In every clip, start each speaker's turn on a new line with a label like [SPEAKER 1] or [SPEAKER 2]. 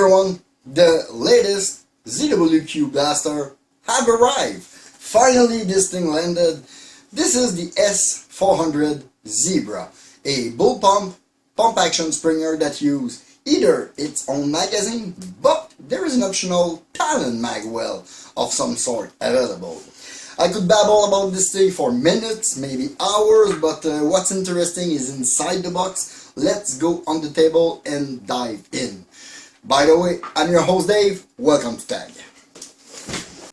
[SPEAKER 1] everyone, the latest ZWQ Blaster have arrived. Finally this thing landed. This is the S400 Zebra, a bull pump action springer that use either its own magazine, but there is an optional Talon mag well of some sort available. I could babble about this thing for minutes, maybe hours, but what's interesting is inside the box. Let's go on the table and dive in. By the way, I'm your host Dave, welcome to Tag.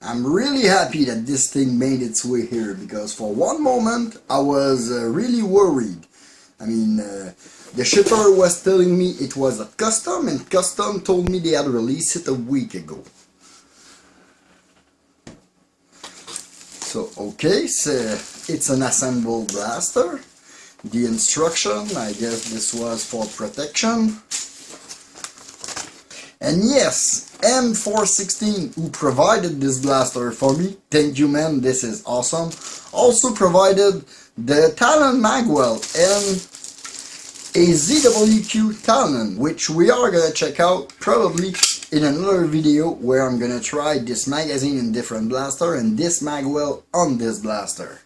[SPEAKER 1] I'm really happy that this thing made its way here, because for one moment I was really worried. I mean, the shipper was telling me it was a custom, and custom told me they had released it a week ago. So okay, so it's an assembled blaster. The instruction, I guess this was for protection. And yes, M416, who provided this blaster for me, thank you man, this is awesome, also provided the Talon magwell and a ZWQ Talon, which we are gonna check out probably in another video, where I'm gonna try this magazine in different blaster and this magwell on this blaster.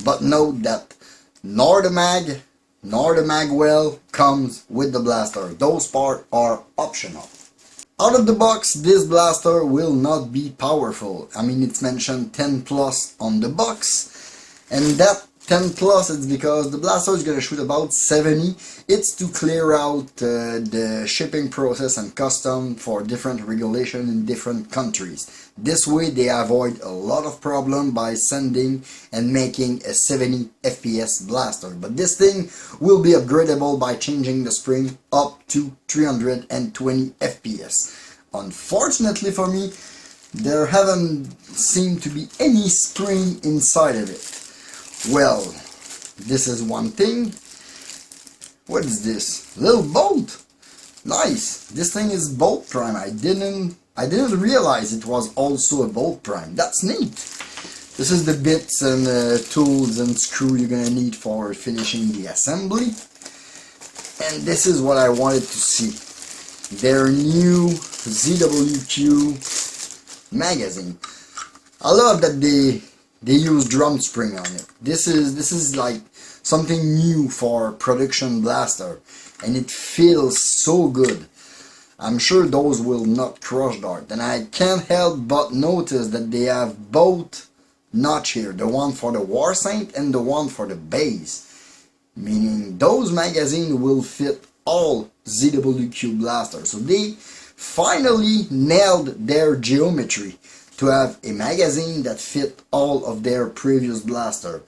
[SPEAKER 1] But note that nor the mag nor the magwell comes with the blaster. Those parts are optional. Out of the box, this blaster will not be powerful. I mean, it's mentioned 10 plus on the box, and that 10 plus is because the blaster is going to shoot about 70. It's to clear out the shipping process and custom for different regulation in different countries. This way they avoid a lot of problem by sending and making a 70 FPS blaster. But this thing will be upgradable by changing the spring up to 320 FPS. Unfortunately for me, there haven't seemed to be any spring inside of it. Well, this is one thing. What is this? Little bolt. Nice. This thing is bolt prime. I didn't realize it was also a bolt prime. That's neat. This is the bits and tools and screw you're gonna need for finishing the assembly. And this is what I wanted to see. Their new ZWQ magazine. I love that they use drum spring on it. This is like something new for production blaster, and it feels so good. I'm sure those will not crush dart. And I can't help but notice that they have both notch here, the one for the War Saint and the one for the base, meaning those magazines will fit all ZWQ blasters. So they finally nailed their geometry to have a magazine that fit all of their previous blaster.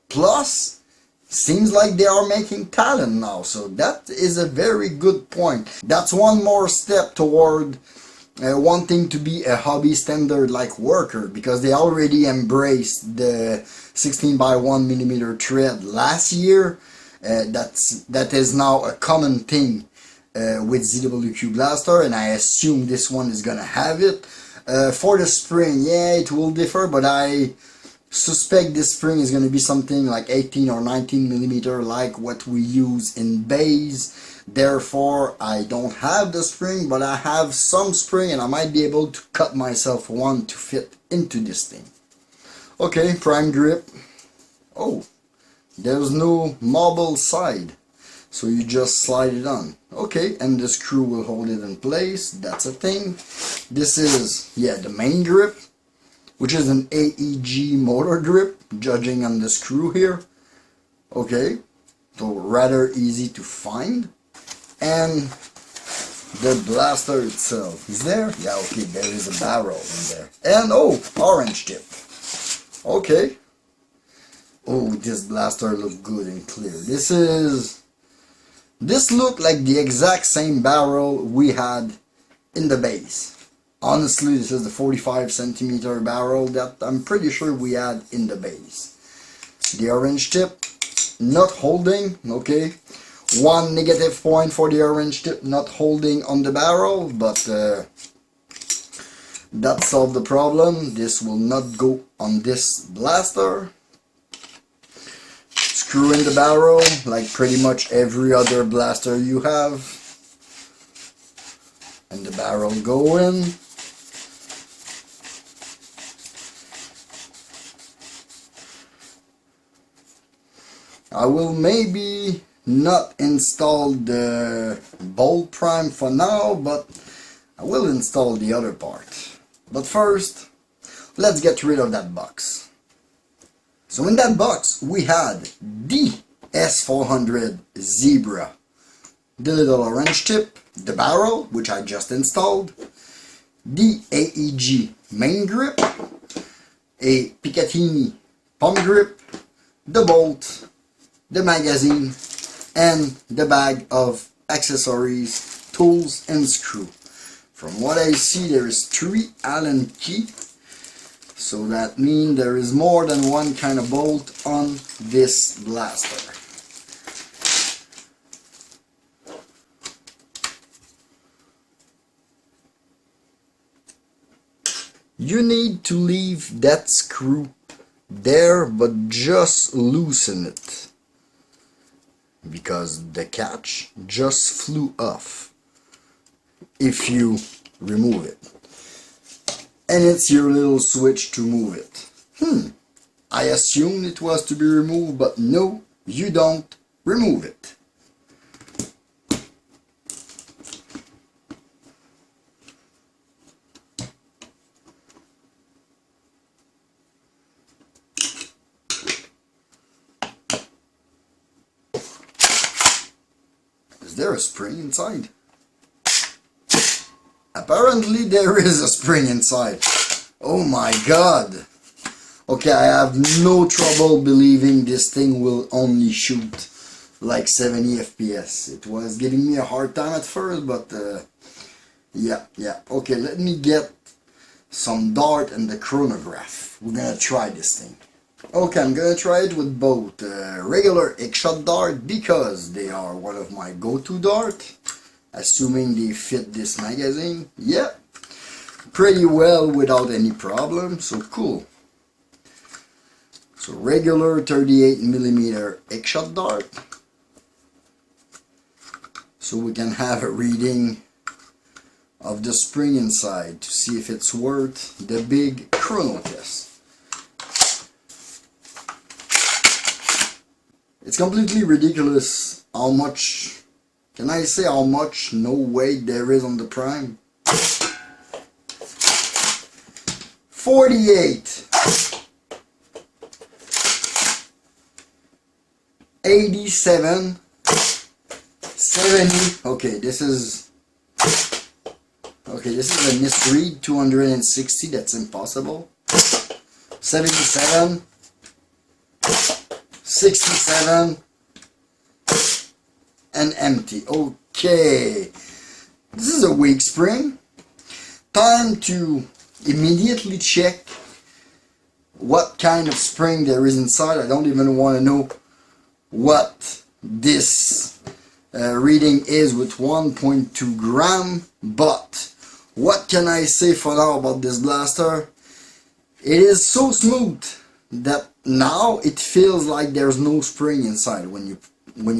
[SPEAKER 1] Plus, seems like they are making Talon now, so that is a very good point. That's one more step toward wanting to be a hobby standard like worker, because they already embraced the 16x1mm thread last year. That is now a common thing with ZWQ Blaster, and I assume this one is gonna have it. For the spring, yeah, it will differ, but I suspect this spring is going to be something like 18 or 19mm, like what we use in base. Therefore, I don't have the spring, but I have some spring, and I might be able to cut myself one to fit into this thing. Okay, prime grip. Oh, there's no marble side, so you just slide it on. Okay, and the screw will hold it in place. That's a thing. This is, yeah, the main grip, which is an AEG motor grip, judging on the screw here. Okay, so rather easy to find. And the blaster itself is there. Yeah, okay, there is a barrel in there. And oh, orange tip. Okay. Oh, this blaster looks good and clear. This looked like the exact same barrel we had in the base. Honestly, this is the 45cm barrel that I'm pretty sure we had in the base. The orange tip, not holding, okay. One negative point for the orange tip not holding on the barrel, but that solved the problem. This will not go on this blaster. Screw in the barrel like pretty much every other blaster you have. and the barrel going. I will maybe not install the bolt prime for now, but I will install the other part. But first, let's get rid of that box. So in that box we had the S400 Zebra, the little orange tip, the barrel, which I just installed, the AEG main grip, a Picatinny palm grip, the bolt, the magazine, and the bag of accessories, tools, and screw. From what I see, there is 3 Allen key, so that means there is more than one kind of bolt on this blaster. You need to leave that screw there, but just loosen it, because the catch just flew off if you remove it. And it's your little switch to move it. I assumed it was to be removed, but no, you don't remove it. Is there a spring inside? Apparently there is a spring inside. Oh my god. Okay, I have no trouble believing this thing will only shoot like 70 FPS. It was giving me a hard time at first, but yeah. Okay, let me get some dart and the chronograph. We're gonna try this thing. Okay, I'm gonna try it with both regular X-shot dart, because they are one of my go-to dart, assuming they fit this magazine. Yeah, pretty well without any problem, so cool. So regular 38mm X-shot dart, so we can have a reading of the spring inside to see if it's worth the big chrono test. It's completely ridiculous how much, can I say how much no weight there is on the prime? 48, 87, 70, okay, this is a misread, 260, that's impossible, 77, 67, and empty. Okay, this is a weak spring. Time to immediately check what kind of spring there is inside. I don't even want to know what this reading is with 1.2 gram, but what can I say for now about this blaster? It is so smooth that now it feels like there's no spring inside when you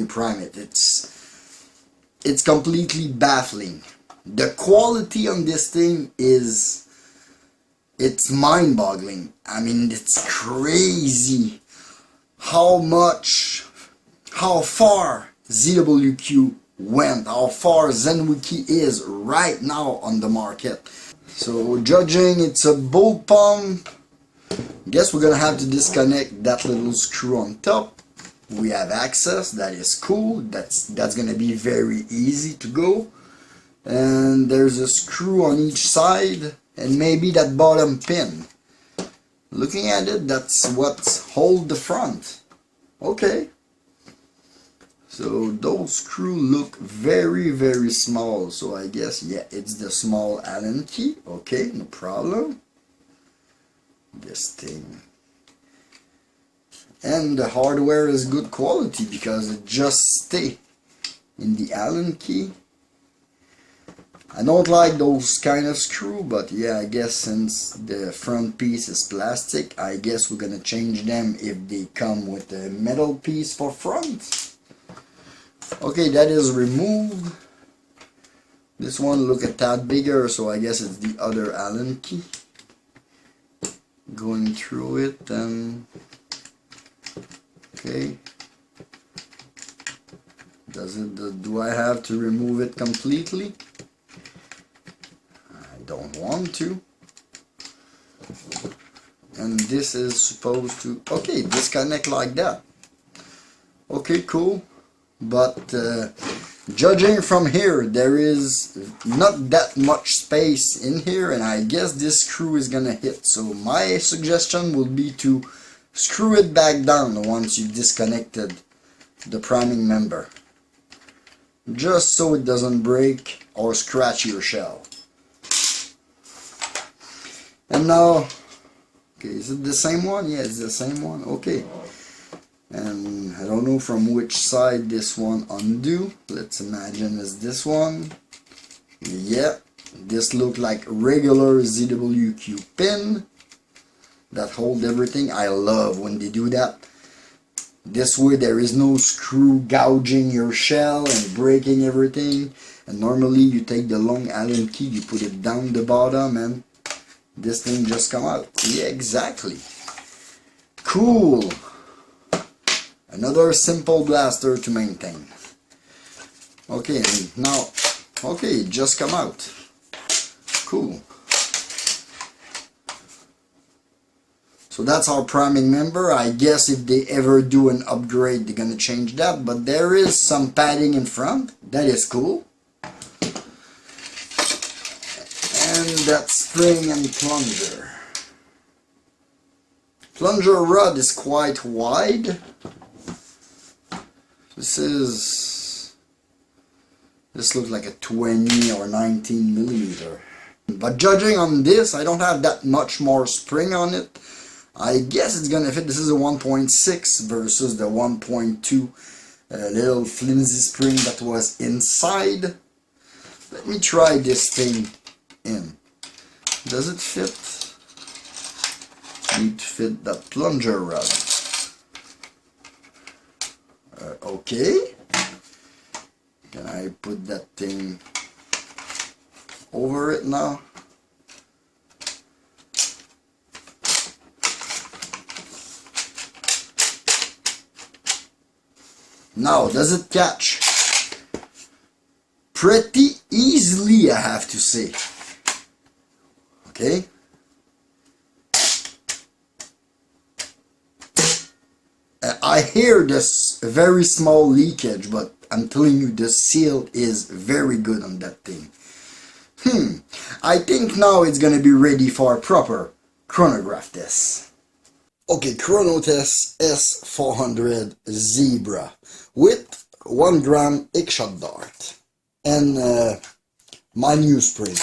[SPEAKER 1] prime it. It's completely baffling. The quality on this thing is, it's mind-boggling. I mean, it's crazy how far ZWQ went, how far Zhenweiqi is right now on the market. So judging it's a bolt pump, guess we're gonna have to disconnect that little screw on top. We have access, that is cool, that's gonna be very easy to go. And there's a screw on each side, and maybe that bottom pin. Looking at it, that's what holds the front. Okay. So those screws look very, very small, so I guess, yeah, it's the small Allen key. Okay, no problem. This thing, and the hardware is good quality because it just stays in the Allen key. I don't like those kind of screw, but yeah, I guess since the front piece is plastic, I guess we're gonna change them if they come with a metal piece for front. Okay, that is removed. This one look a tad bigger, so I guess it's the other Allen key. Going through it, and okay. Do I have to remove it completely? I don't want to. And this is supposed to, okay, disconnect like that. Okay, cool. But judging from here, there is not that much space in here, and I guess this screw is gonna hit. So my suggestion would be to screw it back down once you've disconnected the priming member, just so it doesn't break or scratch your shell. And now, okay, is it the same one? Yeah, it's the same one. Okay. And I don't know from which side this one undo. Let's imagine it's this one. Yeah, this look like regular ZWQ pin that hold everything. I love when they do that. This way there is no screw gouging your shell and breaking everything. And normally you take the long Allen key, you put it down the bottom, and this thing just come out. Yeah, exactly. Cool. Another simple blaster to maintain. Okay, and now, okay, it just come out. Cool. So that's our priming member. I guess if they ever do an upgrade, they're gonna change that. But there is some padding in front. That is cool. And that spring and plunger. Plunger rod is quite wide. This looks like a 20 or 19 millimeter. But judging on this, I don't have that much more spring on it. I guess it's gonna fit. This is a 1.6 versus the 1.2 little flimsy spring that was inside. Let me try this thing in. Does it fit? Need to fit that plunger rod. Okay. Can I put that thing over it now? Now, does it catch? Pretty easily, I have to say. Okay. I hear this very small leakage, but I'm telling you, the seal is very good on that thing. I think now it's gonna be ready for a proper chronograph test. Okay, chrono test S400 Zebra with 1 gram X-shot dart and my new spring.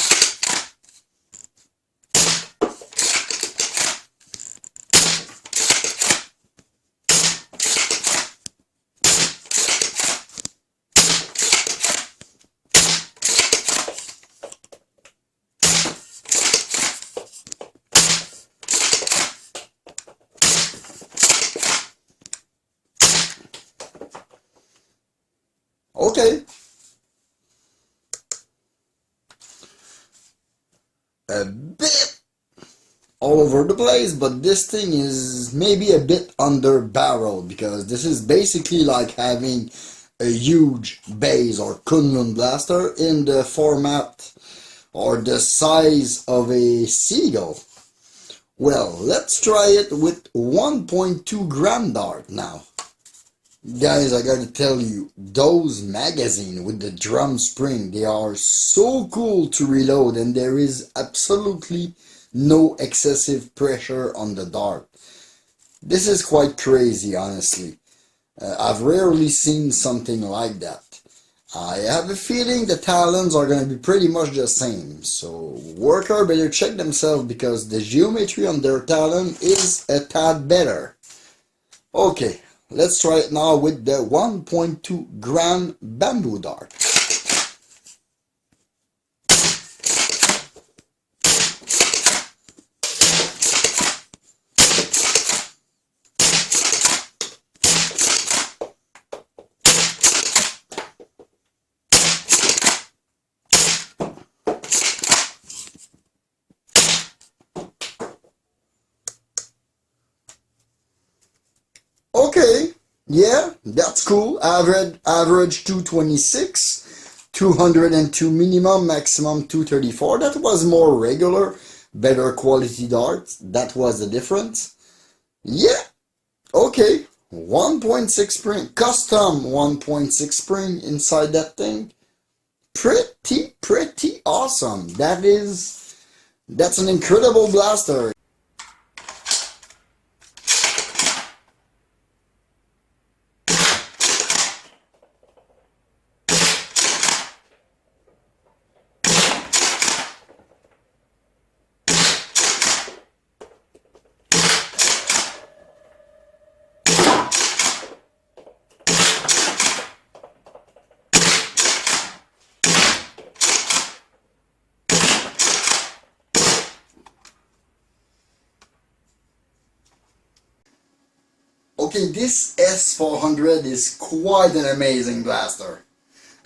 [SPEAKER 1] Okay. A bit all over the place, but this thing is maybe a bit under barrel, because this is basically like having a huge base or Kunlun blaster in the format or the size of a seagull. Well, let's try it with 1.2 gram dart now. Guys, I gotta tell you, those magazines with the drum spring, they are so cool to reload, and there is absolutely no excessive pressure on the dart. This is quite crazy, honestly. I've rarely seen something like that. I have a feeling the talons are gonna be pretty much the same, so worker better check themselves, because the geometry on their talon is a tad better. Okay. Let's try it now with the 1.2 gram bamboo dart. Okay, yeah, that's cool. Average 226, 202 minimum, maximum 234. That was more regular, better quality darts. That was the difference. Yeah, okay. 1.6 spring, custom 1.6 spring inside that thing. Pretty awesome. That's an incredible blaster. Okay, this S400 is quite an amazing blaster.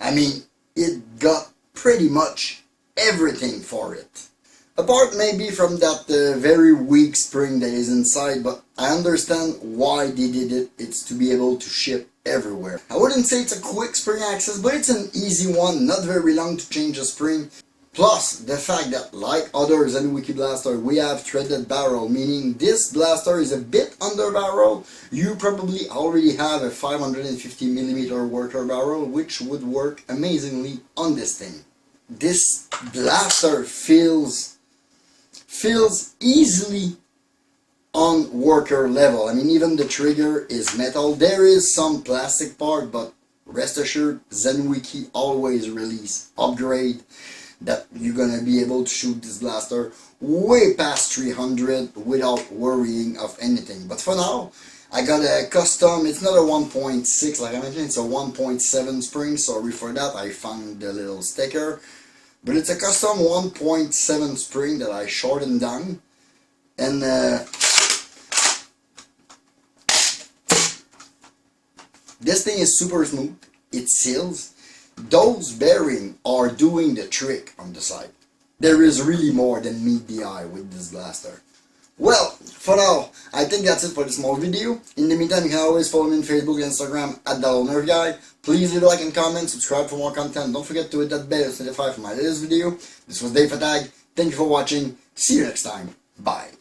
[SPEAKER 1] I mean, it got pretty much everything for it. Apart maybe from that very weak spring that is inside, but I understand why they did it. It's to be able to ship everywhere. I wouldn't say it's a quick spring access, but it's an easy one, not very long to change a spring. Plus, the fact that, like other ZWQ Blaster, we have threaded barrel, meaning this blaster is a bit under barrel. You probably already have a 550mm worker barrel, which would work amazingly on this thing. This blaster feels easily on worker level. I mean, even the trigger is metal. There is some plastic part, but rest assured, Zhenweiqi always release upgrade that you're gonna be able to shoot this blaster way past 300 without worrying of anything. But for now, I got a custom, it's not a 1.6 like I mentioned, it's a 1.7 spring, sorry for that, I found the little sticker. But it's a custom 1.7 spring that I shortened down, and this thing is super smooth, it seals. Those bearings are doing the trick on the side. There is really more than meet the eye with this blaster. Well, for now, I think that's it for this small video. In the meantime, you can always follow me on Facebook and Instagram at @nerfguy. Please leave a like and comment, subscribe for more content. Don't forget to hit that bell to notify for my latest video. This was Dave Fatag. Thank you for watching. See you next time. Bye.